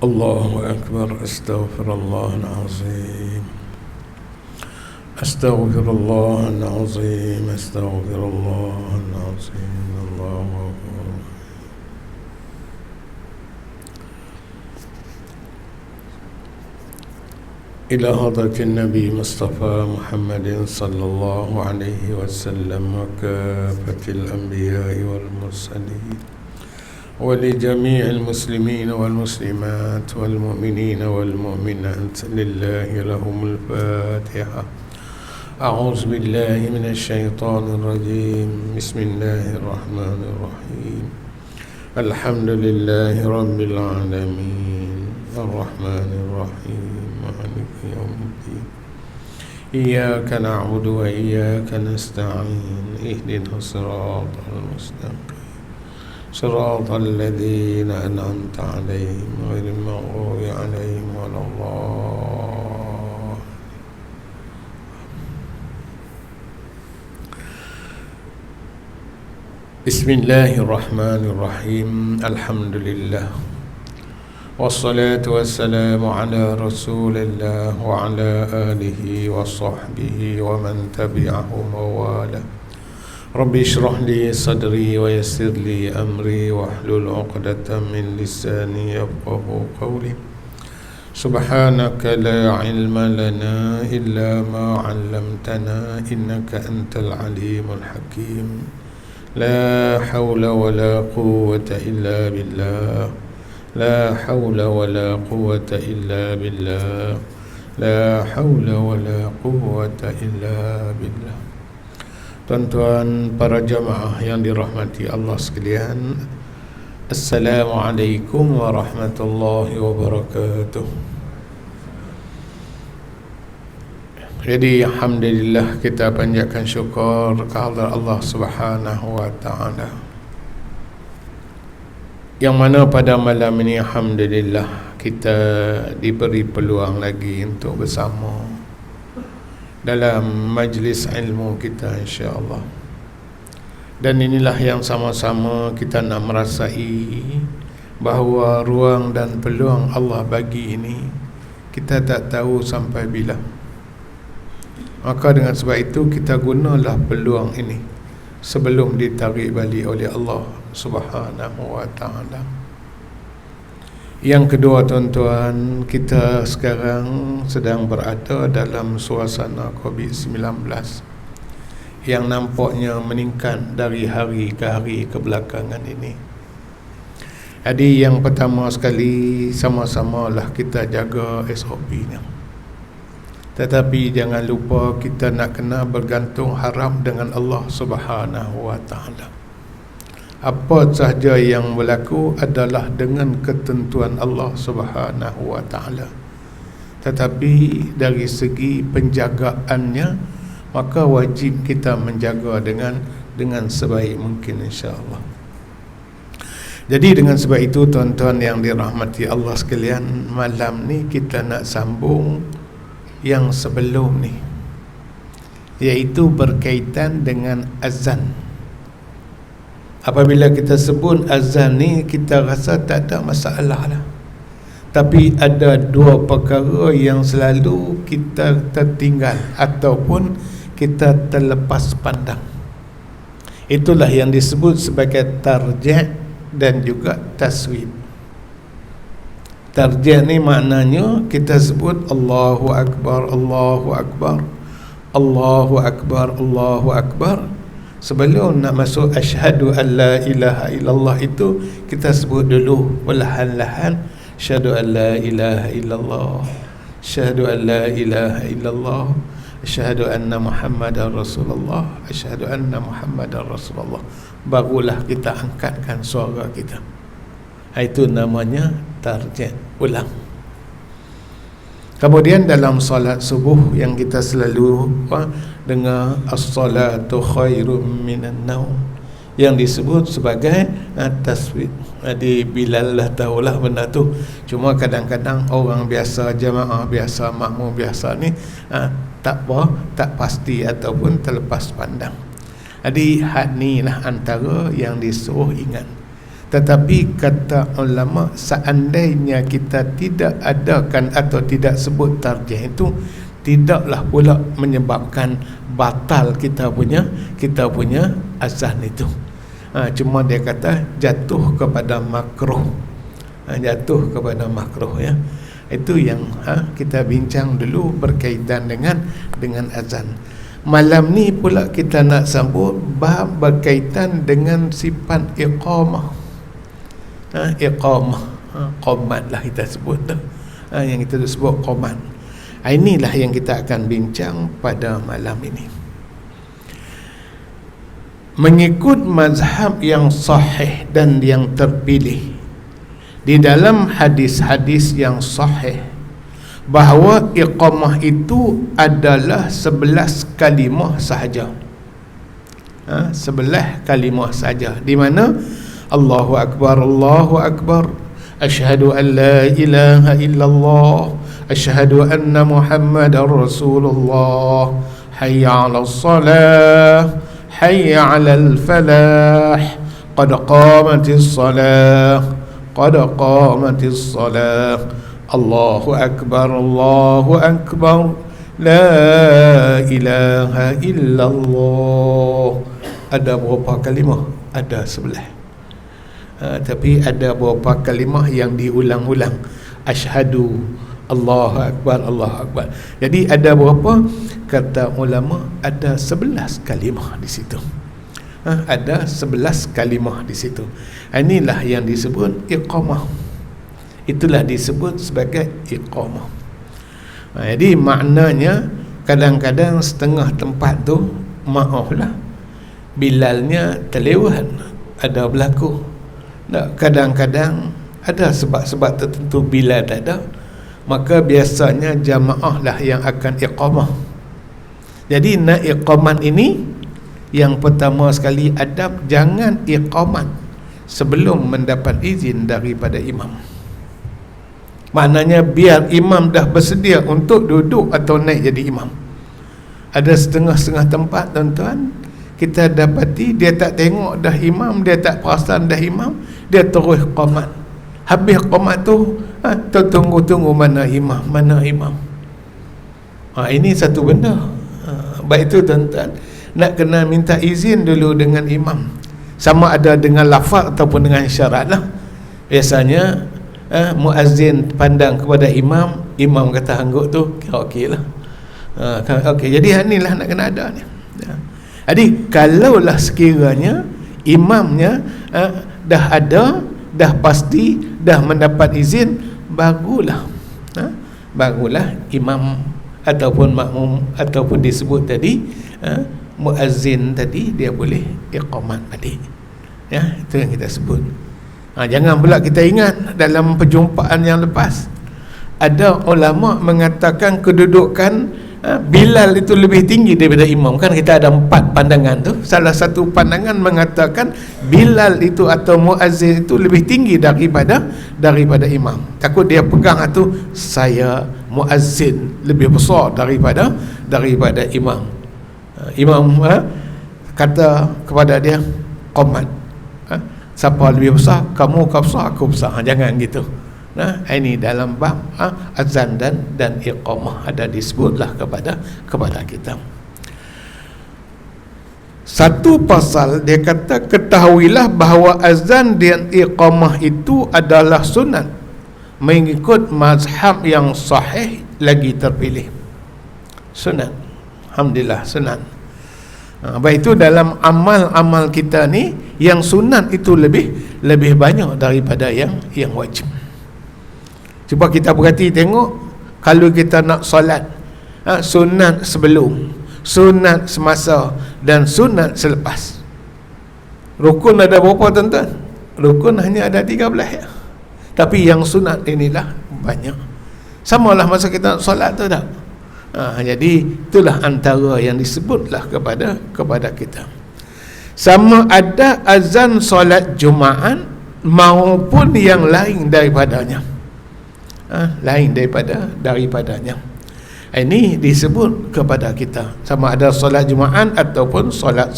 الله أكبر. أستغفر الله العظيم. أستغفر الله العظيم. أستغفر الله العظيم. الله أكبر. إلى حضرة النبي مصطفى محمد صلى الله عليه وسلم وكافة الأنبياء والمرسلين ولجميع المسلمين والمسلمات والمؤمنين والمؤمنات لله لهم الفاتحة. أعوذ بالله من الشيطان الرجيم. بسم الله الرحمن الرحيم. الحمد لله رب العالمين الرحمن الرحيم مالك يوم الدين إياك نعبد وإياك نستعين اهدنا الصراط المستقيم صراط الذين أنعمت عليهم غير المغضوب عليهم ولا الله. بسم الله الرحمن الرحيم. الحمد لله والصلاة والسلام على رسول الله وعلى آله وصحبه ومن تبعه ووالاه. رب اشرح لي صدري ويسر لي أمري واحلل عقدة من لساني يفقه قولي. سبحانك لا علم لنا إلا ما علمتنا إنك أنت العليم الحكيم. لا حول ولا قوة إلا بالله. لا حول ولا قوة إلا بالله. لا حول ولا قوة إلا بالله. Tuan-tuan para jamaah yang dirahmati Allah sekalian, Assalamualaikum warahmatullahi wabarakatuh. Jadi alhamdulillah, kita panjatkan syukur kehadrat Allah Subhanahu wa taala, yang mana pada malam ini alhamdulillah kita diberi peluang lagi untuk bersama dalam majlis ilmu kita insya-Allah. Dan inilah yang sama-sama kita nak merasai bahawa ruang dan peluang Allah bagi ini kita tak tahu sampai bila. Maka dengan sebab itu kita gunalah peluang ini sebelum ditarik balik oleh Allah Subhanahu wa taala. Yang kedua, tuan-tuan, kita sekarang sedang berada dalam suasana COVID-19 yang nampaknya meningkat dari hari ke hari kebelakangan ini. Jadi yang pertama sekali, sama-samalah kita jaga SOP-nya. Tetapi jangan lupa kita nak kena bergantung harap dengan Allah Subhanahu wa taala. Apa sahaja yang berlaku adalah dengan ketentuan Allah Subhanahu wa taala. Tetapi dari segi penjagaannya, maka wajib kita menjaga dengan sebaik mungkin insya-Allah. Jadi dengan sebab itu, tuan-tuan yang dirahmati Allah sekalian, malam ni kita nak sambung yang sebelum ni, iaitu berkaitan dengan azan. Apabila kita sebut azan ni, kita rasa tak ada masalah lah. Tapi ada dua perkara yang selalu kita tertinggal ataupun kita terlepas pandang. Itulah yang disebut sebagai tarjih dan juga taswib. Tarjih ni maknanya kita sebut Allahu Akbar, Allahu Akbar, Allahu Akbar, Allahu Akbar. Sebelum nak masuk asyhadu an la ilaha illallah itu, kita sebut dulu perlahan-lahan, asyhadu an la ilaha illallah, asyhadu an la ilaha illallah, asyhadu anna Muhammadar Rasulullah, asyhadu anna Muhammadar Rasulullah. Barulah kita angkatkan suara kita. Itu namanya tarjih, ulang. Kemudian dalam salat subuh yang kita selalu dengar as-salatu khairum minan naum, yang disebut sebagai tasbih. Jadi Bilal lah tahulah benda tu. Cuma kadang-kadang orang biasa, jemaah biasa, makmum biasa ni tak pasti ataupun terlepas pandang. Jadi had ni lah antara yang disuruh ingat. Tetapi kata ulama, seandainya kita tidak adakan atau tidak sebut tarjih itu, tidaklah pula menyebabkan batal kita punya azan itu. Cuma dia kata jatuh kepada makruh. Jatuh kepada makruh, ya. Itu yang kita bincang dulu berkaitan dengan azan. Malam ni pula kita nak sambut bab berkaitan dengan sifat iqamah. Iqamah, qomat lah kita sebut tu. Yang kita sebut qomat. Inilah yang kita akan bincang pada malam ini. Mengikut mazhab yang sahih dan yang terpilih, di dalam hadis-hadis yang sahih, bahawa iqamah itu adalah 11 kalimah sahaja. 11 kalimah sahaja, di mana Allahu Akbar, Allahu Akbar, asyhadu an la ilaha illallah, asyhadu anna Muhammadar Rasulullah, hayya 'alas salah, hayya 'alal falah, qad qamatis salah, qad qamatis salah, Allahu Akbar, Allahu Akbar, la ilaha illallah. Ada berapa kalimah? Ada 11. Tapi ada beberapa kalimah yang diulang-ulang. Asyhadu, Allahu Akbar, Allahu Akbar. Jadi ada berapa? Kata ulama, ada 11 kalimah di situ. Ada 11 kalimah di situ. Inilah yang disebut iqamah. Itulah disebut sebagai iqamah. Jadi maknanya, kadang-kadang setengah tempat tu, maaflah, Bilalnya terlewat, ada berlaku. Kadang-kadang ada sebab-sebab tertentu Bilal tak ada, maka biasanya jamaah lah yang akan iqamah. Jadi nak iqamat ini, yang pertama sekali adab, jangan iqamat sebelum mendapat izin daripada imam. Maknanya biar imam dah bersedia untuk duduk atau naik jadi imam. Ada setengah-setengah tempat, tuan-tuan, kita dapati dia tak tengok dah imam, dia tak perasan dah imam, dia terus qamat. Habis qamat tu, tunggu-tunggu mana imam, mana imam. Ini satu benda. Baik itu, tuan-tuan, nak kena minta izin dulu dengan imam, sama ada dengan lafaz ataupun dengan syarat lah. Biasanya muazzin pandang kepada imam, imam kata hangguk tu, okey lah. Okey, jadi inilah nak kena ada ni. Jadi kalaulah sekiranya imamnya dah ada, dah pasti, dah mendapat izin, bagulah. Bagulah imam ataupun makmum ataupun disebut tadi muazzin tadi, dia boleh iqamat balik. Ya, itu yang kita sebut. Jangan pula kita ingat dalam perjumpaan yang lepas ada ulama mengatakan kedudukan Bilal itu lebih tinggi daripada imam. Kan kita ada 4 pandangan tu. Salah satu pandangan mengatakan Bilal itu atau muazzin itu lebih tinggi daripada imam. Takut dia pegang itu, saya muazzin lebih besar daripada imam. Imam kata kepada dia, qamat, siapa lebih besar, kamu kau besar, aku besar. Jangan gitu. Ini dalam bab azan dan iqamah ada disebutlah kepada kita. Satu pasal dia kata, ketahuilah bahawa azan dan iqamah itu adalah sunat mengikut mazhab yang sahih lagi terpilih. Sunat, alhamdulillah, sunat. Baik itu dalam amal-amal kita ni, yang sunat itu lebih banyak daripada yang wajib. Cuba kita perhati tengok, kalau kita nak solat, sunat sebelum, sunat semasa dan sunat selepas. Rukun ada berapa, tuan-tuan? Rukun hanya ada 13 ya. Tapi yang sunat inilah banyak. Samalah masa kita nak solat tu tak? Jadi itulah antara yang disebutlah kepada kita. Sama ada azan solat Jumaat maupun yang lain daripadanya. Lain daripadanya. Ini disebut kepada kita, sama ada solat Jumaat ataupun solat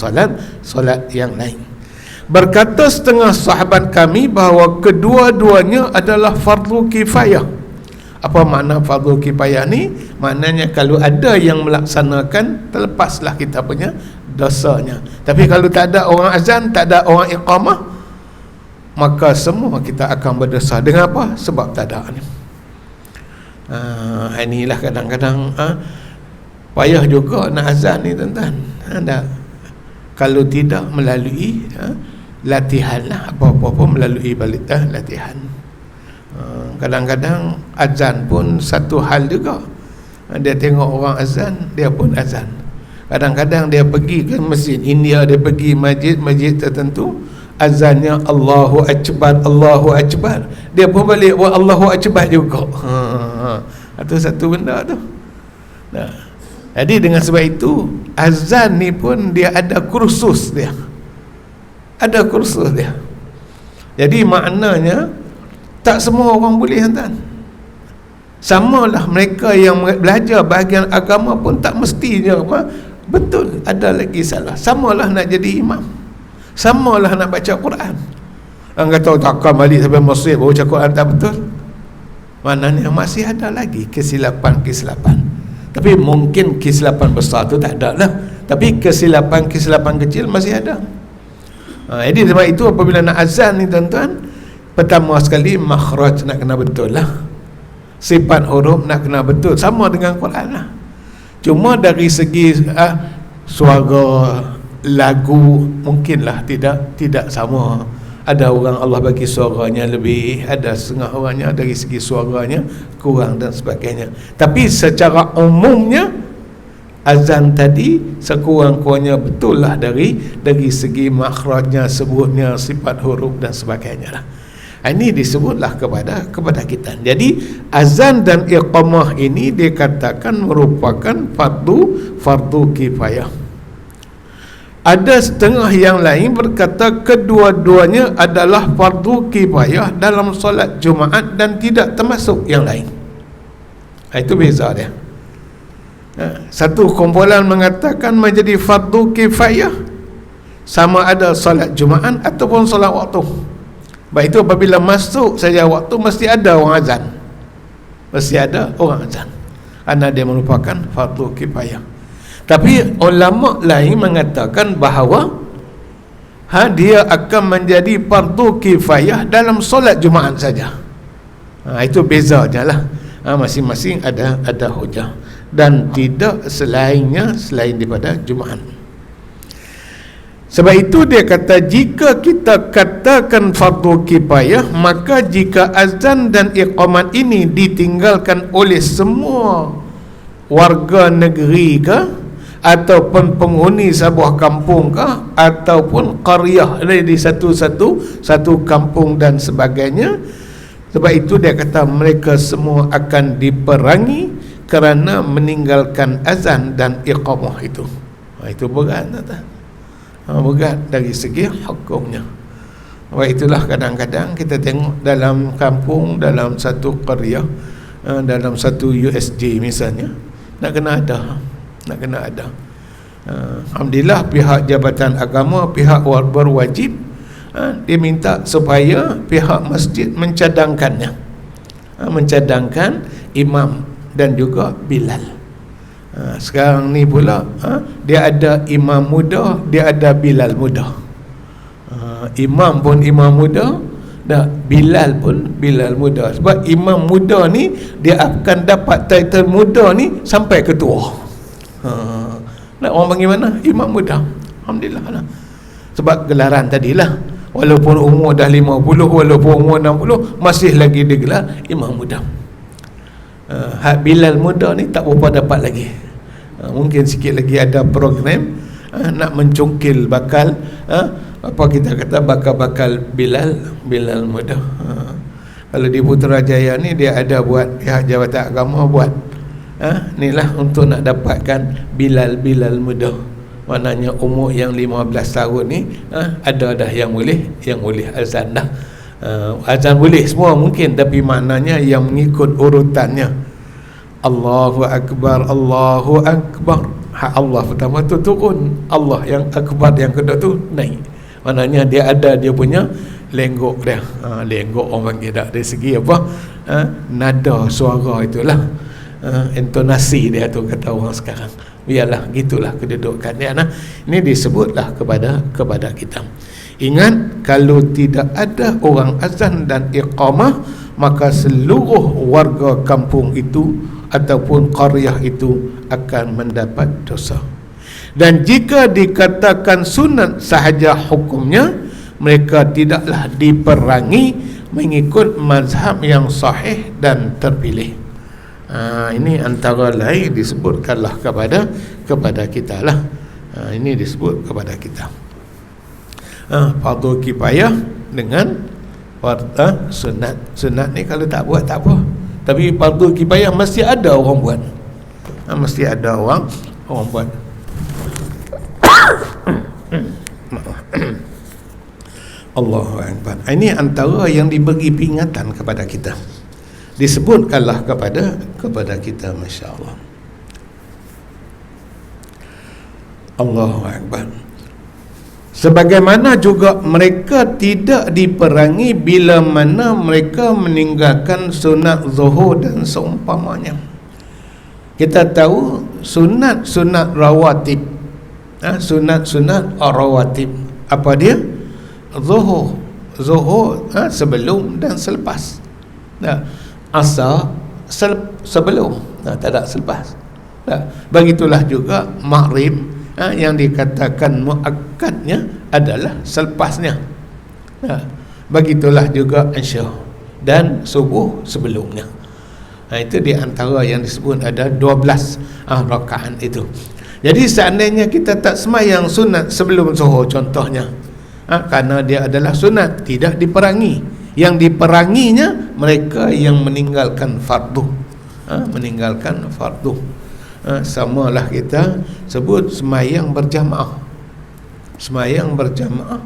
yang lain. Berkata setengah sahabat kami bahawa kedua-duanya adalah fardu kifayah. Apa makna fardu kifayah ni? Maknanya kalau ada yang melaksanakan, terlepaslah kita punya dosanya. Tapi kalau tak ada orang azan, tak ada orang iqamah, maka semua kita akan berdosa. Dengan apa? Sebab tak ada ni. Inilah kadang-kadang payah juga nak azan ni tuan-tuan. Kalau tidak melalui latihan lah, apa-apa pun melalui balik latihan. Kadang-kadang azan pun satu hal juga. Dia tengok orang azan, dia pun azan. Kadang-kadang dia pergi ke masjid India, dia pergi masjid tertentu, azannya Allahu Akbar, Allahu Akbar, dia pun balik buat Allahu Akbar juga. Itu satu benda tu. Nah, jadi dengan sebab itu azan ni pun dia ada kursus dia. Ada kursus dia. Jadi maknanya tak semua orang boleh tuan. Samalah mereka yang belajar bahagian agama pun tak mestinya betul, ada lagi salah. Samalah nak jadi imam, samalah nak baca Quran. Orang kata takkan balik sampai masjid baru baca Quran tak betul. Maknanya masih ada lagi kesilapan-kesilapan. Tapi mungkin kesilapan besar tu tak ada lah, tapi kesilapan-kesilapan kecil masih ada. Jadi sebab itu apabila nak azan ni tuan-tuan, pertama sekali makhraj nak kena betul lah, sifat huruf nak kena betul, sama dengan Quran lah. Cuma dari segi suara lagu mungkinlah tidak sama. Ada orang Allah bagi suaranya lebih, ada setengah orangnya dari segi suaranya kurang dan sebagainya. Tapi secara umumnya azan tadi sekurang-kurangnya betul lah dari segi makhrajnya, sebutnya, sifat huruf dan sebagainya lah. Ini disebutlah kepada kita. Jadi azan dan iqamah ini dikatakan merupakan fardu kifayah. Ada setengah yang lain berkata kedua-duanya adalah fardu kifayah dalam solat Jumaat dan tidak termasuk yang lain. Itu beza dia. Satu kumpulan mengatakan menjadi fardu kifayah sama ada solat Jumaat ataupun solat waktu. Baik itu apabila masuk saja waktu mesti ada orang azan. Mesti ada orang azan. Kerana dia merupakan fardu kifayah. Tapi ulama lain mengatakan bahawa dia akan menjadi fardu kifayah dalam solat Jumaat saja. Itu bezanya lah. Masing-masing ada hujah dan tidak selainnya selain daripada Jumaat. Sebab itu dia kata jika kita katakan fardu kifayah, maka jika azan dan iqamat ini ditinggalkan oleh semua warga negeri ke, ataupun penghuni sebuah kampung ke, ataupun qaryah di satu kampung dan sebagainya, sebab itu dia kata mereka semua akan diperangi kerana meninggalkan azan dan iqamah itu. Itu berat tak? Berat dari segi hukumnya. Itulah kadang-kadang kita tengok dalam kampung, dalam satu qaryah, dalam satu USJ misalnya, nak kena ada. Alhamdulillah pihak Jabatan Agama, pihak berwajib, dia minta supaya pihak masjid mencadangkan imam dan juga Bilal. Sekarang ni pula dia ada imam muda, dia ada Bilal muda. Imam pun imam muda, Bilal pun Bilal muda. Sebab imam muda ni dia akan dapat title muda ni sampai ketua. Nak orang panggil mana? Imam muda. Alhamdulillah lah. Sebab gelaran tadilah, walaupun umur dah 50, walaupun umur 60, masih lagi digelar imam muda. Bilal muda ni tak berapa dapat lagi. Mungkin sikit lagi ada program nak mencungkil bakal apa kita kata bakal Bilal muda. Kalau di Putrajaya ni dia ada buat, pihak Jabatan Agama buat inilah untuk nak dapatkan Bilal muda. Maknanya umur yang 15 tahun ni ada dah yang boleh azan dah. Azan boleh semua mungkin, tapi maknanya yang mengikut urutannya. Allahu Akbar, Allahu Akbar. Hak Allah pertama tu turun, Allah yang akbar yang kedua tu naik. Maknanya dia ada dia punya lenggok dia. Lenggok orang panggil tak, dari segi apa? Nada suara itulah. Intonasi dia tu kata orang sekarang. Biarlah gitulah kedudukan dia. Ini disebutlah kepada kita. Ingat, kalau tidak ada orang azan dan iqamah, maka seluruh warga kampung itu ataupun qaryah itu akan mendapat dosa. Dan jika dikatakan sunat sahaja hukumnya, mereka tidaklah diperangi mengikut mazhab yang sahih dan terpilih. Ini antara lain disebutkanlah kepada kita lah. Ini disebut kepada kita. Fardu kifayah dengan fardu sunat. Sunat ni kalau tak buat tak apa. Tapi fardu kifayah mesti ada orang buat. Mesti ada orang buat. Allahu Akbar. Ini antara yang diberi peringatan kepada kita. Disebutkanlah kepada kita, masya-Allah. Allahu Akbar. Sebagaimana juga mereka tidak diperangi bila mana mereka meninggalkan sunat zuhur dan seumpamanya. Kita tahu sunat rawatib. Sunat rawatib. Apa dia? Zuhur sebelum dan selepas. Asar sebelum, tak ada selepas. Begitulah juga maghrib, yang dikatakan muakkadnya adalah selepasnya. Begitulah juga isya dan subuh sebelumnya. Itu di antara yang disebut ada 12 rakaat itu. Jadi seandainya kita tak semayang sunat sebelum zuhur contohnya, kerana dia adalah sunat, tidak diperangi. Yang diperanginya mereka yang meninggalkan fardu. Meninggalkan fardu. Samalah kita sebut semayang berjamaah. Semayang berjamaah,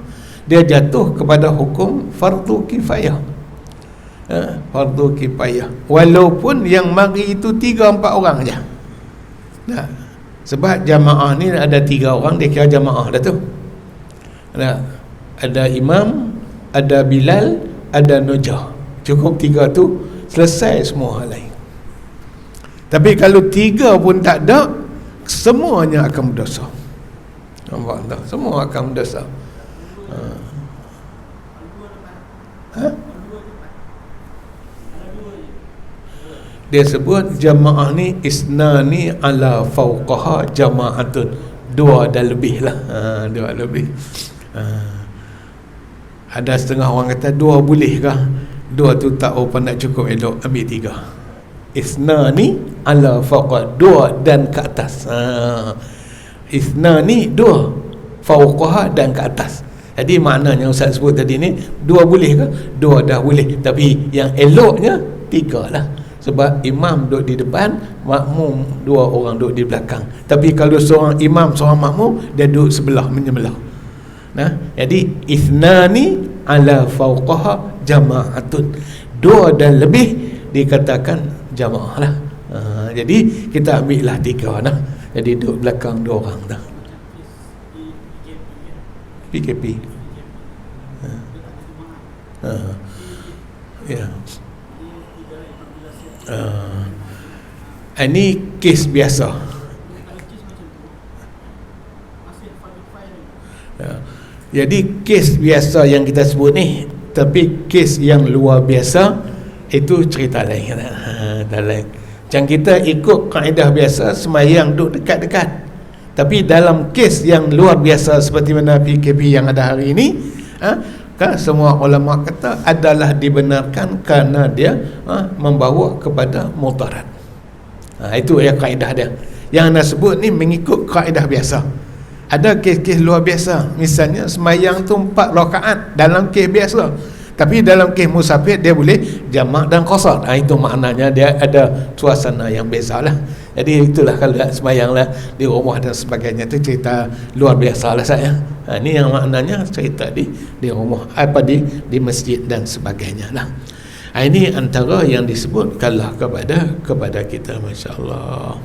dia jatuh kepada hukum fardu kifayah. Fardu kifayah, walaupun yang mari itu 3-4 orang saja. Sebab jamaah ni ada 3 orang, dia kira jamaah dah tu. Ada imam, ada Bilal, ada Nujah. Cukup 3 tu, selesai semua hal lain. Tapi kalau 3 pun tak ada, semuanya akan berdosa. Nampak tak? Semua akan berdosa. Dia sebut jamaah ni isnani ala fawqaha jama'atun. 2 dan lebih lah. 2 lebih. Ada setengah orang kata 2 boleh kah? 2 tu tak apa nak cukup elok, ambil 3. Isnani ala fawqa, 2 dan ke atas. Isnani 2, fawqaha dan ke atas. Jadi maknanya Ustaz sebut tadi ni 2 boleh ke? 2 dah boleh. Tapi yang eloknya 3 lah. Sebab imam duduk di depan, makmum 2 orang duduk di belakang. Tapi kalau seorang imam, seorang makmum, dia duduk sebelah menyebelah. Jadi ithnani ala fawqaha jama'atun, 2 dan lebih dikatakan jamaah lah. Jadi kita ambil lah 3 lah. Jadi duduk belakang 2 orang dah. PKP. Ya. Ini kes biasa. Jadi kes biasa yang kita sebut ni, tapi kes yang luar biasa itu cerita lain. Macam kita ikut kaedah biasa, semayang duduk dekat-dekat. Tapi dalam kes yang luar biasa seperti mana PKP yang ada hari ini, kan semua ulama kata adalah dibenarkan kerana dia membawa kepada mudarat. Itu ya kaedah dia. Yang nak sebut ni mengikut kaedah biasa. Ada kes-kes luar biasa. Misalnya semayang tu 4 rakaat dalam kes biasa. Tapi dalam kes musafir dia boleh jamak dan qasar. Itu maknanya dia ada suasana yang bezalah. Jadi itulah kalau semayang lah di rumah dan sebagainya, itu cerita luar biasa lah saya. Ini yang maknanya cerita di rumah, di masjid dan sebagainya lah. Ini antara yang disebutkanlah kepada kita, masya-Allah.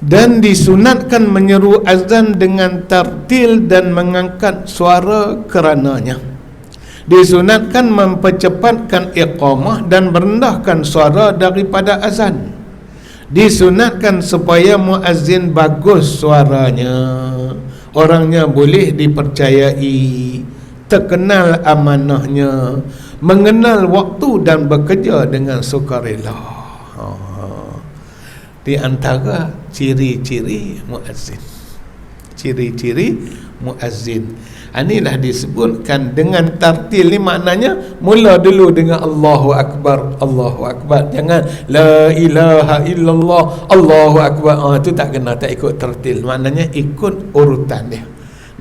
Dan disunatkan menyeru azan dengan tartil dan mengangkat suara kerananya. Disunatkan mempercepatkan iqamah dan merendahkan suara daripada azan. Disunatkan supaya muazzin bagus suaranya, orangnya boleh dipercayai, terkenal amanahnya, mengenal waktu dan bekerja dengan sukarela. Di antara ciri-ciri muazzin. Ciri-ciri muazzin. Inilah disebutkan dengan tartil ni, maknanya mula dulu dengan Allahu Akbar, Allahu Akbar. Jangan la ilaha illallah, Allahu Akbar. Itu tak kena, tak ikut tartil. Maknanya ikut urutan dia.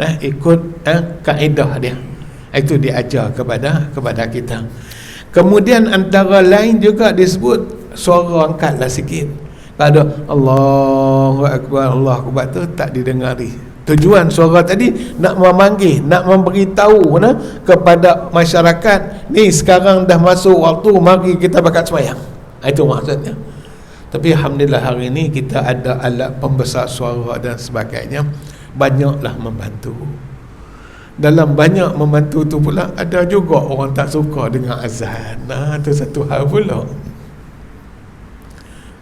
Nah, ikut kaedah dia. Itu diajar kepada kita. Kemudian antara lain juga disebut suara angkatlah sikit. Ada Allahu Akbar, Allahu Akbar tu tak didengari. Tujuan suara tadi nak memanggil, nak memberitahu kepada masyarakat, ni sekarang dah masuk waktu, mari kita bakal sembahyang. Itu maksudnya. Tapi alhamdulillah hari ini kita ada alat pembesar suara dan sebagainya, banyaklah membantu. Dalam banyak membantu tu pula ada juga orang tak suka dengan azan. Itu satu hal pula.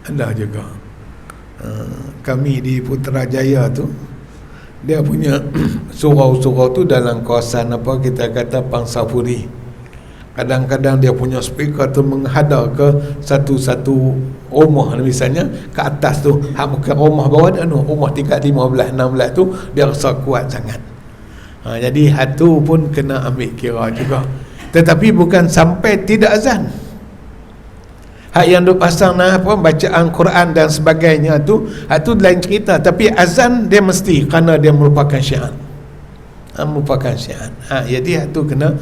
Ada juga. Kami di Putrajaya tu, dia punya surau-surau tu dalam kawasan apa kita kata Pangsapuri. Kadang-kadang dia punya speaker tu menghadap ke satu-satu rumah, misalnya ke atas tu, bukan rumah bawah dah, rumah tingkat 15, 16 tu dia rasa kuat sangat. Jadi hatu pun kena ambil kira juga. Tetapi bukan sampai tidak azan. Hak yang duk pasang bacaan Quran dan sebagainya tu, itu lain cerita. Tapi azan dia mesti, kerana dia merupakan syiar. Merupakan syiar. Jadi itu kena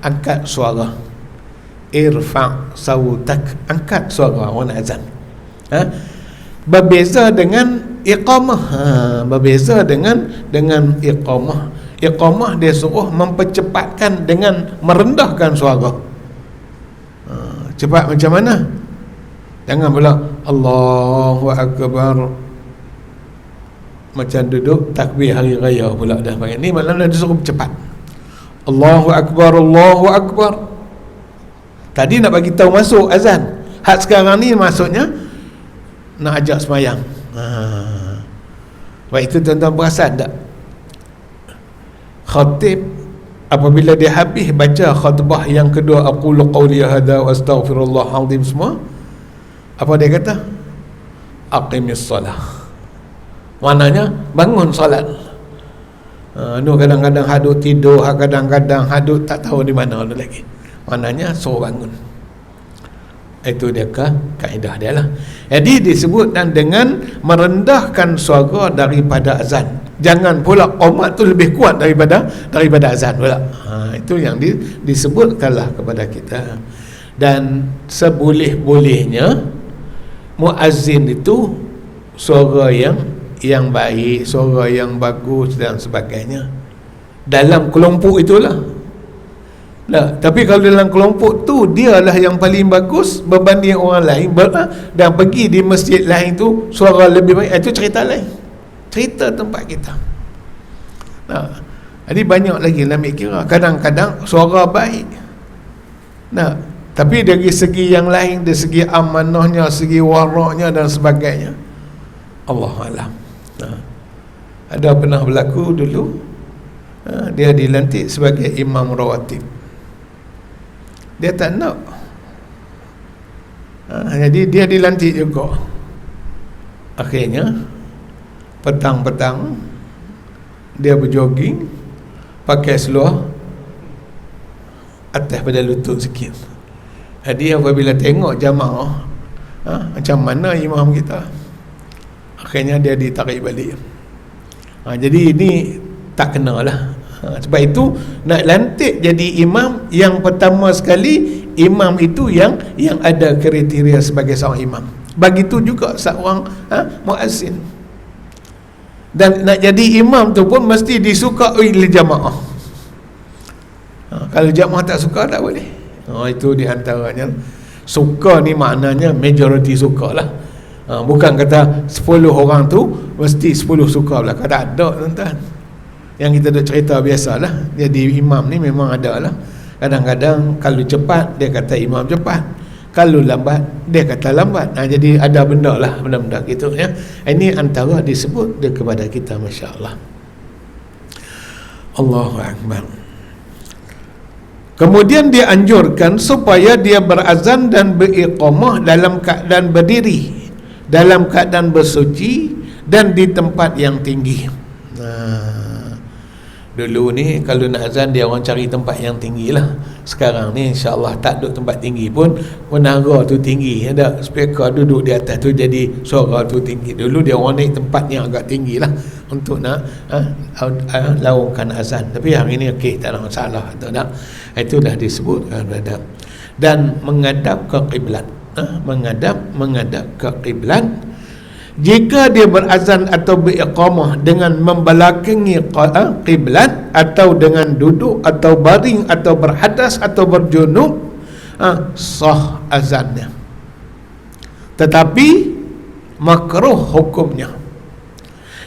angkat suara. Irfa' sautak, angkat suara orang azan. Berbeza dengan iqamah. Berbeza dengan iqamah. Iqamah dia suruh mempercepatkan dengan merendahkan suara. Cepat macam mana? Jangan pula Allahu Akbar macam duduk takbir hari raya pula dah panggil. Ni maknanya dia suruh cepat. Allahu Akbar, Allahu Akbar. Tadi nak bagi tahu masuk azan. Hak sekarang ni maksudnya nak ajak sembahyang. Baik, itu tuan-tuan perasan tak? Khatib apabila dia habis baca khutbah yang kedua, aqulu qawli hadza wa astaghfirullah azim semua, apa dia kata? Aqimis solah. Maknanya bangun solat. Kadang-kadang hadut tidur, kadang-kadang hadut tak tahu di mana lagi. Maknanya suruh bangun. Itu dia kaedah dia lah. Jadi disebutkan dengan merendahkan suara daripada azan. Jangan pula qomat tu lebih kuat daripada azan pula. Itu yang disebutkanlah kepada kita. Dan seboleh-bolehnya muazzin itu suara yang baik, suara yang bagus dan sebagainya. Dalam kelompok itulah. Tapi kalau dalam kelompok tu dialah yang paling bagus berbanding orang lain, dan pergi di masjid lain tu suara lebih baik, itu cerita lain, cerita tempat kita. Jadi banyak lagi nak ambil kira. Kadang-kadang suara baik, tapi dari segi yang lain, dari segi amanahnya, segi waraknya dan sebagainya, Allah alam. Ada pernah berlaku dulu, dia dilantik sebagai imam rawatib. Dia tak nak. Jadi dia dilantik juga. Akhirnya petang-petang dia berjoging pakai seluar atas pada lutut sikit. Jadi apabila tengok jamaah macam mana imam kita, akhirnya dia ditarik balik. Jadi ini tak kenalah. Sebab itu nak lantik jadi imam, yang pertama sekali imam itu yang ada kriteria sebagai seorang imam. Begitu juga seorang muazzin. Dan nak jadi imam tu pun mesti disukai oleh jamaah. Kalau jamaah tak suka tak boleh. Itu di antaranya. Suka ni maknanya majority suka lah. Bukan kata 10 orang tu mesti 10 suka belaka. Tak ada tuan-tuan. Yang kita duk cerita biasalah. Jadi imam ni memang ada lah. Kadang-kadang kalau cepat dia kata imam cepat, kalau lambat dia kata lambat. Jadi ada benda lah, benda-benda gitu ya. Ini antara disebut dia kepada kita, masya-Allah. Allahu akbar. Kemudian dia anjurkan supaya dia berazan dan beriqamah dalam keadaan berdiri, dalam keadaan bersuci dan di tempat yang tinggi. Dulu ni kalau nak azan dia orang cari tempat yang tinggi lah. Sekarang ni insya-Allah tak duduk tempat tinggi pun, menara tu tinggi, ada speaker duduk di atas tu jadi suara tu tinggi. Dulu dia orang naik tempat yang agak tinggi lah untuk nak laungkan azan. Tapi hari ni okey, tak ada masalah tu dah. Itu dah disebut menghadap dan menghadap ke kiblat. Menghadap ke kiblat. Jika dia berazan atau beriqamah dengan membelakangi kiblat atau dengan duduk atau baring atau berhadas atau berjunub, sah azannya. Tetapi makruh hukumnya.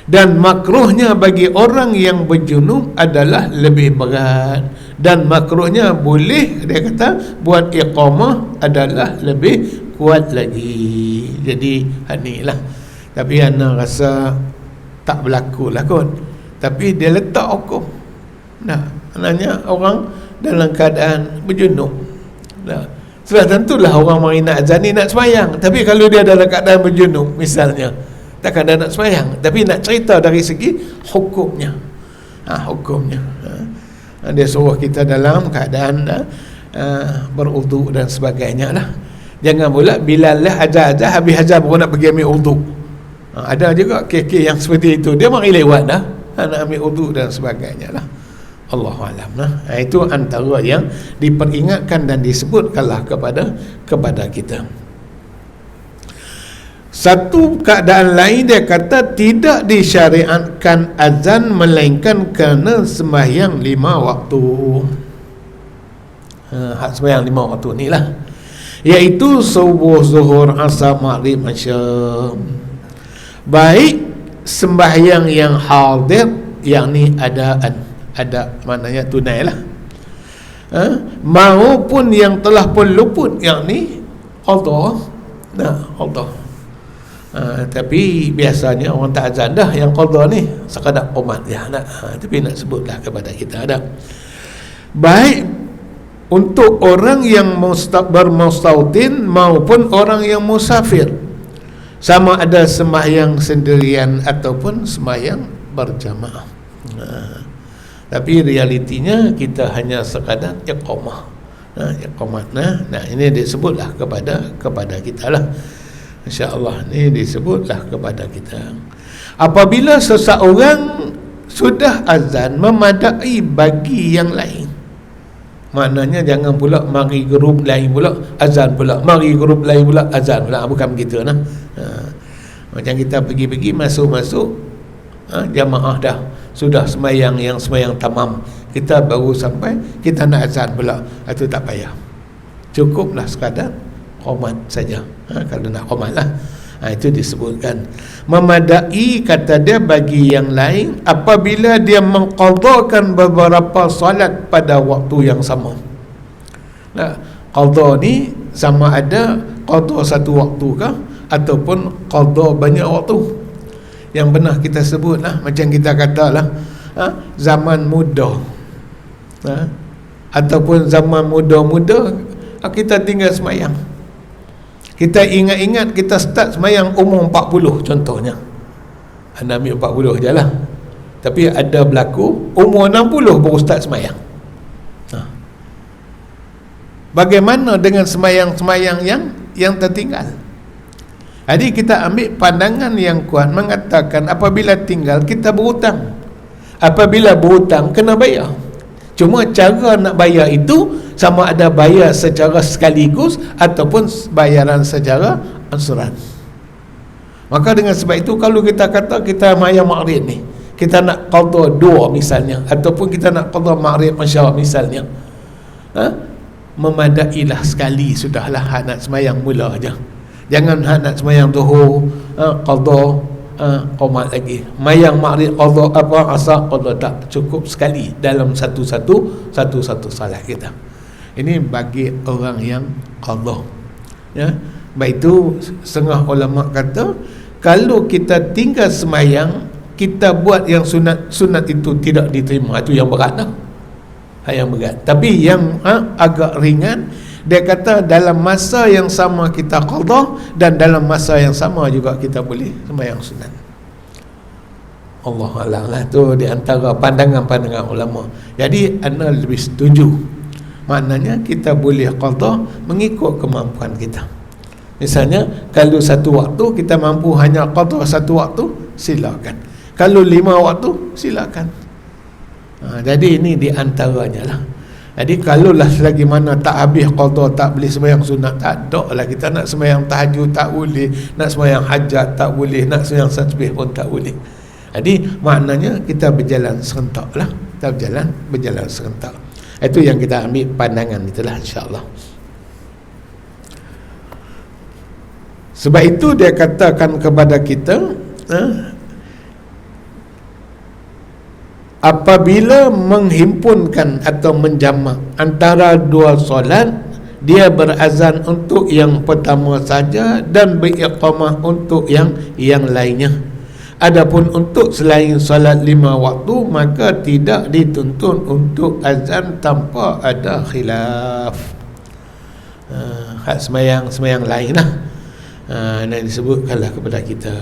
Dan makruhnya bagi orang yang berjunub adalah lebih berat, dan makruhnya boleh dia kata buat iqamah adalah lebih kuat lagi. Jadi inilah. Tapi ana rasa tak berlaku lah kot. Tapi dia letak hukum. Maknanya orang dalam keadaan berjunub. Sudah tentulah orang mari nak azan ni nak sembahyang. Tapi kalau dia dalam keadaan berjunub misalnya, takkan dia nak sembahyang. Tapi nak cerita dari segi hukumnya. Hukumnya. Dia suruh kita dalam keadaan berwuduk dan sebagainya lah. Jangan pula bila lah azan-azan habis azan baru nak pergi ambil wuduk. Ada juga KK yang seperti itu, dia mari lewat dah, nak ambil wuduk dan sebagainya lah. Allahualam lah. Itu antara yang diperingatkan dan disebutkanlah kepada kita. Satu keadaan lain dia kata tidak disyariatkan azan melainkan kerana sembahyang 5 waktu. Hak sembahyang 5 waktu ni lah, iaitu subuh, zuhur, asar, maghrib, isya. Baik sembahyang yang hadir, yang ni ada maknanya tunai lah, maupun yang telah pun luput, yang ni qadha. Qadha. Tapi biasanya orang tak azan dah yang qadha ni, sekadar qomat ya nak. Tapi nak sebutlah kepada kita ada. Baik untuk orang yang bermustautin maupun orang yang musafir, sama ada sembahyang sendirian ataupun sembahyang berjamaah. Tapi realitinya kita hanya sekadar iqamah. Iqamah. Ini disebutlah kepada kita lah. Insya-Allah ni disebutlah kepada kita. Apabila seseorang sudah azan memadai bagi yang lain, maknanya jangan pula mari grup lain pula azan pula, mari grup lain pula azan pula. Bukan begitu nah. Macam kita pergi-pergi masuk-masuk jamaah dah sudah sembahyang yang sembahyang tamam, kita baru sampai kita nak azan pula. Itu tak payah, cukuplah sekadar qomat saja. Kalau nak qomat lah. Itu disebutkan memadai, kata dia, bagi yang lain apabila dia mengqadhakan beberapa solat pada waktu yang sama. Qadha ni sama ada qadha satu waktu kah ataupun qadha banyak waktu. Yang pernah kita sebut lah, macam kita katalah zaman muda, ataupun zaman muda-muda kita tinggal semayang. Kita ingat-ingat kita start semayang umur 40 contohnya. Anda ambil 40 je lah. Tapi ada berlaku umur 60 baru start semayang. Bagaimana dengan semayang-semayang yang tertinggal? Jadi kita ambil pandangan yang kuat mengatakan apabila tinggal kita berhutang. Apabila berhutang kena bayar. Cuma cara nak bayar itu sama ada bayar secara sekaligus ataupun bayaran secara ansuran. Maka dengan sebab itu kalau kita kata kita semayang maghrib ni, kita nak qadha 2 misalnya, ataupun kita nak qadha maghrib isya misalnya, memadailah sekali sudahlah nak semayang mula aja. Jangan nak sembahyang zuhur qada qomat lagi, mayang maghrib qada asar qada, tak cukup sekali dalam satu salat kita. Ini bagi orang yang qada, ya. Baik itu setengah ulama kata kalau kita tinggal sembahyang, kita buat yang sunat itu tidak diterima, itu yang berat dah. Yang berat. Tapi yang agak ringan, dia kata dalam masa yang sama kita qada dan dalam masa yang sama juga kita boleh sembahyang sunat. Allah Alam lah, tu di antara pandangan-pandangan ulama. Jadi ana lebih setuju, maknanya kita boleh qada mengikut kemampuan kita. Misalnya kalau satu waktu kita mampu hanya qada satu waktu, silakan. Kalau 5 waktu, silakan. Jadi ini di antaranya lah. Jadi kalaulah selagi mana tak habis qada, tak boleh sembahyang sunat, tak ada lah. Kita nak sembahyang tahajud tak boleh, nak sembahyang hajat tak boleh, nak sembahyang tasbih pun tak boleh. Jadi maknanya kita berjalan serentak lah. Kita berjalan serentak. Itu yang kita ambil pandangan itulah, insya-Allah. Sebab itu dia katakan kepada kita, apabila menghimpunkan atau menjamak antara dua solat, dia berazan untuk yang pertama saja dan beriqamah untuk yang lainnya. Adapun untuk selain solat 5 waktu, maka tidak dituntun untuk azan tanpa ada khilaf. Hak sembahyang lain lah, nak disebutkanlah kepada kita.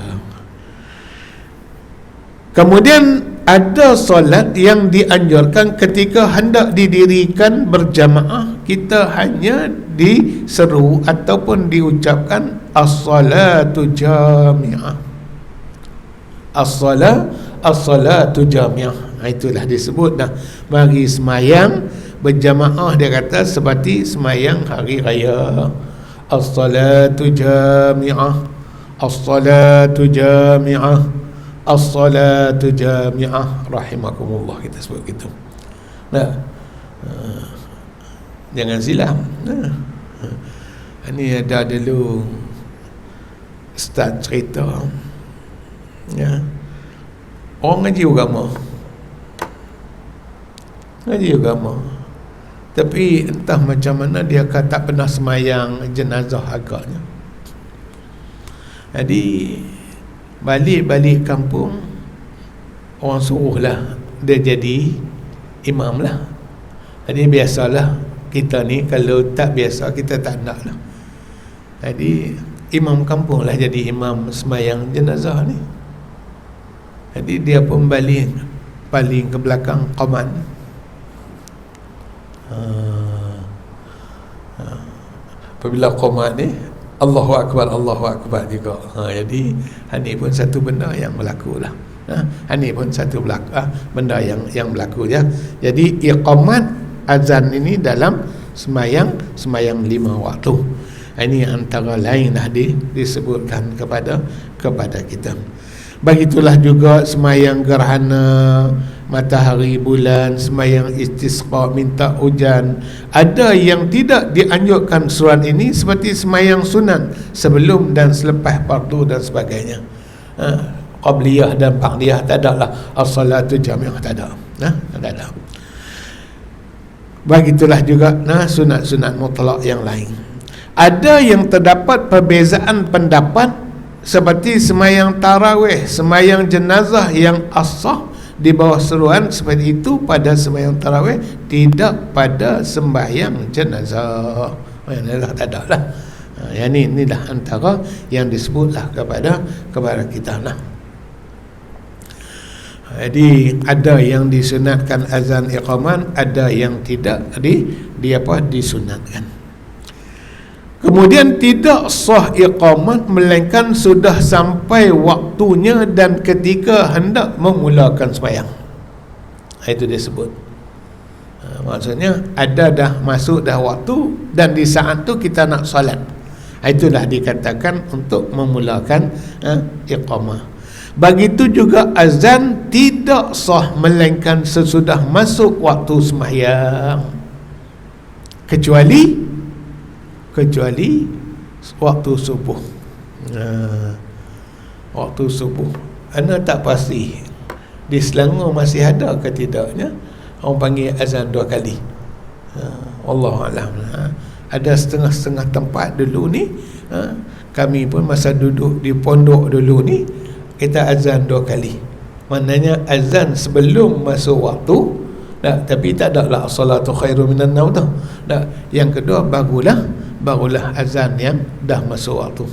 Kemudian ada solat yang dianjurkan ketika hendak didirikan berjamaah, kita hanya diseru ataupun diucapkan as-salatu jami'ah. As-salatu jami'ah. Itulah disebut dah. Mari semayang berjamaah, dia kata seperti semayang hari raya. As-salatu jami'ah, as-salatu jami'ah, as-salatu jami'ah, rahimakumullah, kita sebut gitu. Nah, jangan silap. Ini ada dulu ustaz cerita, ya, orang ngaji agama, tapi entah macam mana dia kata tak pernah semayang jenazah agaknya. Jadi balik kampung, orang suruhlah dia jadi imam lah. Jadi biasalah kita ni kalau tak biasa, kita tak nak lah. Jadi imam kampung lah jadi imam semayang jenazah ni. Jadi dia pun paling ke belakang qamat. Apabila qamat ni Allahu Akbar juga. Jadi ini pun satu benda yang berlaku lah. Ini pun satu benda yang berlaku ya. Jadi iqamat azan ini dalam semayang 5 waktu. Ini antara lain dah disebutkan kepada kita. Begitulah juga semayang gerhana matahari bulan, semayang istisqa minta hujan. Ada yang tidak dianjurkan surat ini seperti semayang sunat sebelum dan selepas fardu dan sebagainya. Qabliyah dan ba'diyah tak ada lah. As-salatu jami'ah tak ada. Tak ada. Begitulah juga sunat-sunat mutlak yang lain. Ada yang terdapat perbezaan pendapat seperti semayang tarawih, semayang jenazah yang asah di bawah seruan seperti itu pada sembahyang tarawih, tidak pada sembahyang jenazah. Yang tak ada lah. Yang ini dah antara yang disebutlah kepada kita lah. Jadi ada yang disunatkan azan iqaman, ada yang tidak disunatkan. Kemudian tidak sah iqamat melainkan sudah sampai waktunya dan ketika hendak memulakan sembahyang. Itu dia sebut. Maksudnya ada dah masuk dah waktu dan di saat tu kita nak solat. Itulah dikatakan untuk memulakan iqamah. Begitu juga azan tidak sah melainkan sesudah masuk waktu sembahyang. Kecuali waktu subuh. Waktu subuh ana tak pasti di Selangor masih ada ke tidaknya orang panggil azan 2 kali. Wallahualam. Ada setengah-setengah tempat dulu ni, kami pun masa duduk di pondok dulu ni, kita azan 2 kali. Maknanya azan sebelum masuk waktu, tapi tak ada lah salatu khairu minan naum tu. Yang kedua barulah azan yang dah masuk waktu.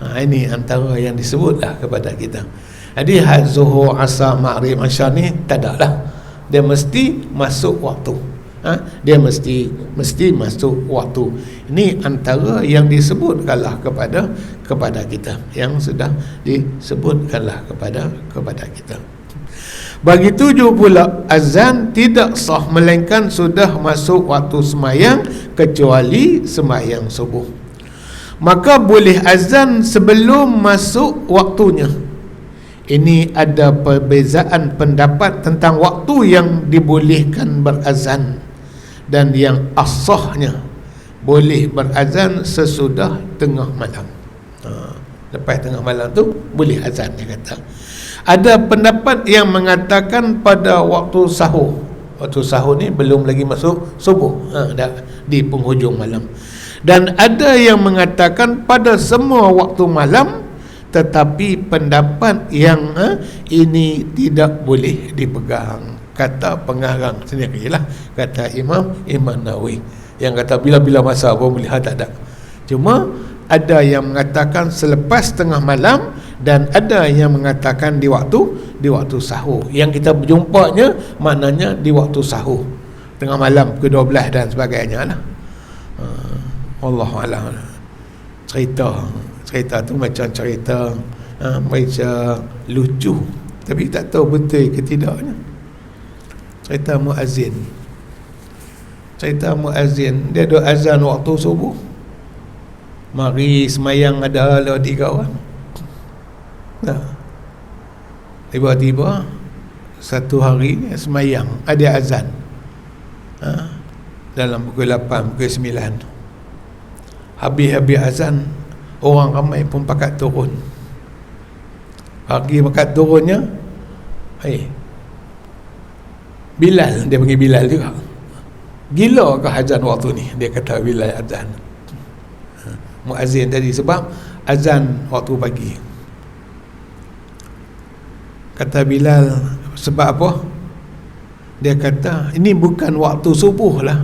Ini antara yang disebutlah kepada kita. Jadi zuhur, asar, maghrib, isya ni tak ada lah. Dia mesti masuk waktu. Dia mesti masuk waktu. Ini antara yang disebutkanlah kepada kita, yang sudah disebutkanlah kepada kita. Begitu pula azan tidak sah melainkan sudah masuk waktu sembahyang kecuali sembahyang subuh. Maka boleh azan sebelum masuk waktunya. Ini ada perbezaan pendapat tentang waktu yang dibolehkan berazan, dan yang asahnya boleh berazan sesudah tengah malam. Lepas tengah malam tu boleh azan, dia kata. Ada pendapat yang mengatakan pada waktu sahur. Waktu sahur ni belum lagi masuk subuh, dah di penghujung malam. Dan ada yang mengatakan pada semua waktu malam, tetapi pendapat yang ini tidak boleh dipegang, kata pengarang sendirilah, kata Imam Nawawi, yang kata bila-bila masa pun boleh, tak ada. Cuma ada yang mengatakan selepas tengah malam, dan ada yang mengatakan di waktu sahur. Yang kita berjumpanya maknanya di waktu sahur, tengah malam ke-12 dan sebagainya lah. Wallahualam. Cerita tu macam cerita macam lucu, tapi tak tahu betul ke tidaknya. Cerita muazzin, dia ada azan waktu subuh. Mari semayang ada 3 orang. Tiba-tiba satu hari semayang ada azan, dalam pukul 8, pukul 9. Habis azan, orang ramai pun pakat turun. Pagi pakat turunnya, Bilal, dia panggil Bilal juga. Gila ke azan waktu ni? Dia kata Bilal azan. Muazzin tadi, sebab azan waktu pagi. Kata Bilal, sebab apa? Dia kata, ini bukan waktu subuh lah,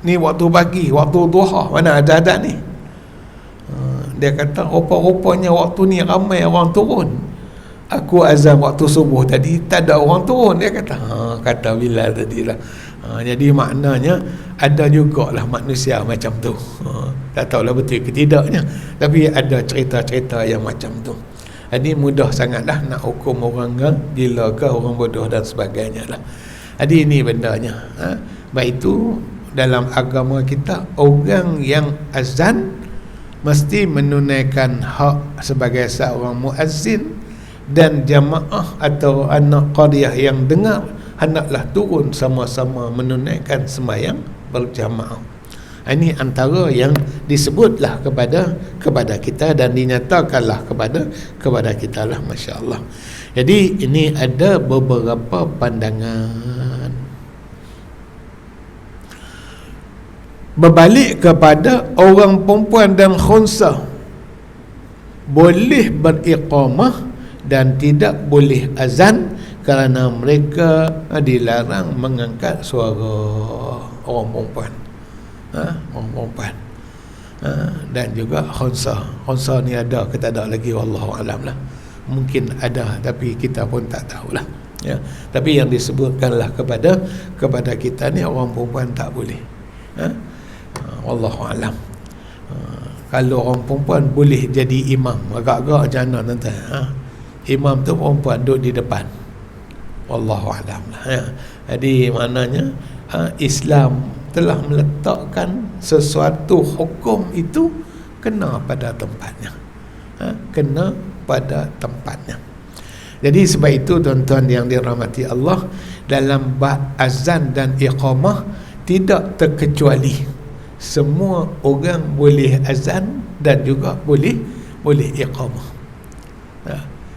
ni waktu pagi, waktu duha. Mana ada azan ni? Dia kata, rupa-rupanya waktu ni ramai orang turun. Aku azan waktu subuh tadi, tak ada orang turun. Dia kata, kata Bilal tadi lah. Jadi maknanya ada jugalah manusia macam tu. Tak tahulah betul ke tidaknya, tapi ada cerita-cerita yang macam tu. Jadi mudah sangatlah nak hukum orang gila ke, orang bodoh dan sebagainya lah. Jadi ini bendanya. Baik itu dalam agama kita, orang yang azan mesti menunaikan hak sebagai seorang muazzin, dan jamaah atau anak qaryah yang dengar hendaklah turun sama-sama menunaikan sembahyang berjamaah. Ini antara yang disebutlah kepada kita dan dinyatakanlah kepada kita lah, masya-Allah. Jadi ini ada beberapa pandangan. Berbalik kepada orang perempuan dan khunsa, boleh beriqamah dan tidak boleh azan kerana mereka dilarang mengangkat suara. Orang perempuan, orang perempuan, dan juga khunsa ni ada ke tak ada lagi, wallahu alam lah. Mungkin ada, tapi kita pun tak tahulah, ya. Tapi yang disebutkanlah kepada kita ni, orang perempuan tak boleh. Wallahu alam. Kalau orang perempuan boleh jadi imam, agak-agak macam mana tuan-tuan? Imam tu perempuan duduk di depan. Wallahu alam lah, ya. Jadi maknanya Islam telah meletakkan sesuatu hukum itu kena pada tempatnya, kena pada tempatnya. Jadi sebab itu tuan-tuan yang dirahmati Allah, dalam bab azan dan iqamah tidak terkecuali, semua orang boleh azan dan juga boleh boleh iqamah.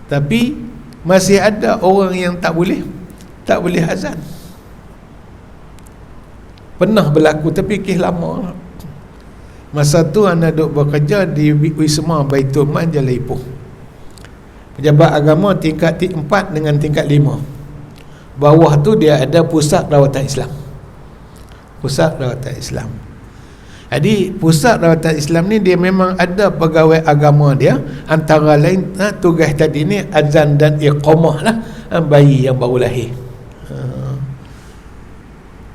Tapi masih ada orang yang tak boleh azan. Pernah berlaku, tapi kisah lama. Masa tu anak duk bekerja di Wisma Baitul Mal Jalan Ipoh. Pejabat agama tingkat 4 dengan tingkat 5. Bawah tu dia ada pusat rawatan Islam. Pusat rawatan Islam. Jadi pusat rawatan Islam ni dia memang ada pegawai agama dia. Antara lain tugas tadi ni azan dan iqamah lah bayi yang baru lahir.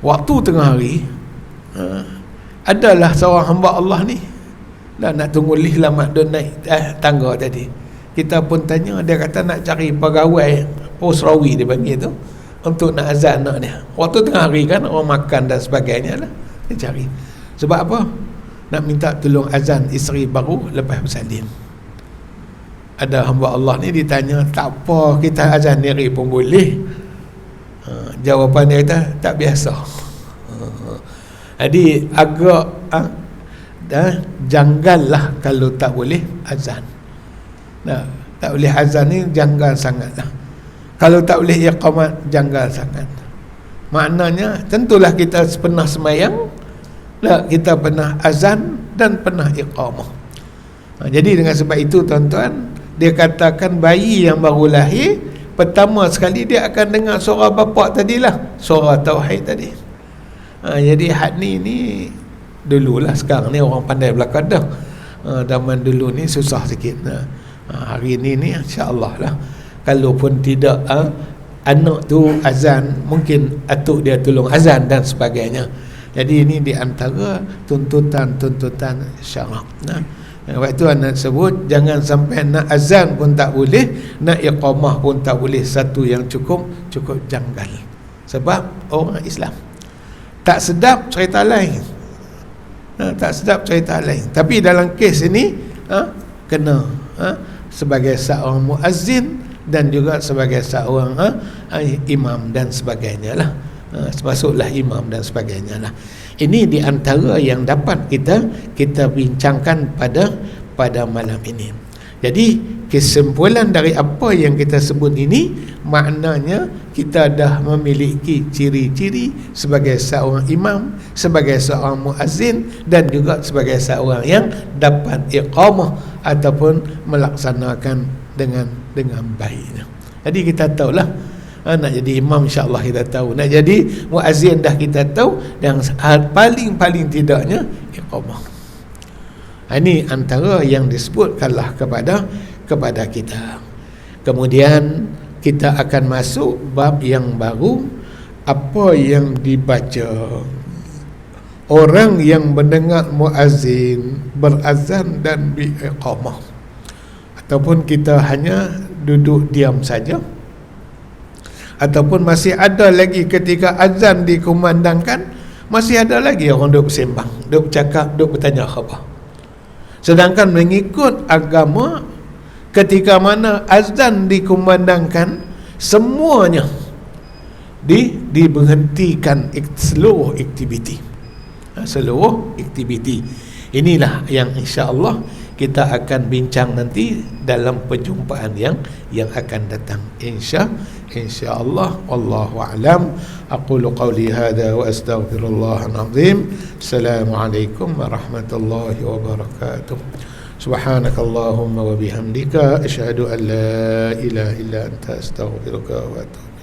Waktu tengah hari adalah seorang hamba Allah ni dah nak tunggu lift lambat dia naik tangga tadi. Kita pun tanya, dia kata nak cari pegawai posrawi dia panggil tu untuk nak azan anak dia. Waktu tengah hari kan, orang makan dan sebagainya lah, dia cari. Sebab apa? Nak minta tolong azan isteri baru lepas bersalin. Ada hamba Allah ni ditanya, tak apa kita azan diri pun boleh. Jawapan dia kata, tak biasa. Jadi agak janggal lah kalau tak boleh azan. Tak boleh azan ni janggal sangat lah. Kalau tak boleh iqamat, janggal sangat. Maknanya tentulah kita pernah semayang, kita pernah azan dan pernah iqamah. Jadi dengan sebab itu tuan-tuan, dia katakan bayi yang baru lahir, pertama sekali dia akan dengar suara bapa tadilah, suara tauhid tadi. Jadi had ni dululah, sekarang ni orang pandai belakang dah. Zaman dulu ni susah sikit. Hari ni insya-Allah lah, kalaupun tidak anak tu azan, mungkin atuk dia tolong azan dan sebagainya. Jadi ini di antara tuntutan syarak. Waktu tu anak sebut, jangan sampai nak azan pun tak boleh, nak iqamah pun tak boleh. Satu yang cukup janggal. Sebab orang Islam tak sedap cerita lain. Tak sedap cerita lain. Tapi dalam kes ini kena sebagai seorang muazzin dan juga sebagai seorang imam dan sebagainya lah. Masuklah imam dan sebagainya lah. Ini di antara yang dapat kita bincangkan pada malam ini. Jadi kesimpulan dari apa yang kita sebut ini, maknanya kita dah memiliki ciri-ciri sebagai seorang imam, sebagai seorang muazzin dan juga sebagai seorang yang dapat iqamah ataupun melaksanakan dengan baik. Jadi kita tahulah, nak jadi imam insya-Allah kita tahu, nak jadi muazzin dah kita tahu, dan paling tidaknya iqamah. Ini antara yang disebutkanlah kepada kita. Kemudian kita akan masuk bab yang baru, apa yang dibaca orang yang mendengar muazzin berazan dan biiqamah, ataupun kita hanya duduk diam saja, ataupun masih ada lagi ketika azan dikumandangkan, masih ada lagi orang duk bersembang, duk bercakap, duk bertanya khabar. Sedangkan mengikut agama, ketika mana azan dikumandangkan, semuanya diberhentikan seluruh aktiviti. Inilah yang insya-Allah kita akan bincang nanti dalam perjumpaan yang akan datang, insya-Allah. Wallahu a'lam. Aqulu qawli hadha wa astaghfirullahal azim. Assalamualaikum warahmatullahi wabarakatuh. Subhanakallahumma wa bihamdika asyhadu an la ilaha illa anta astaghfiruka wa atubu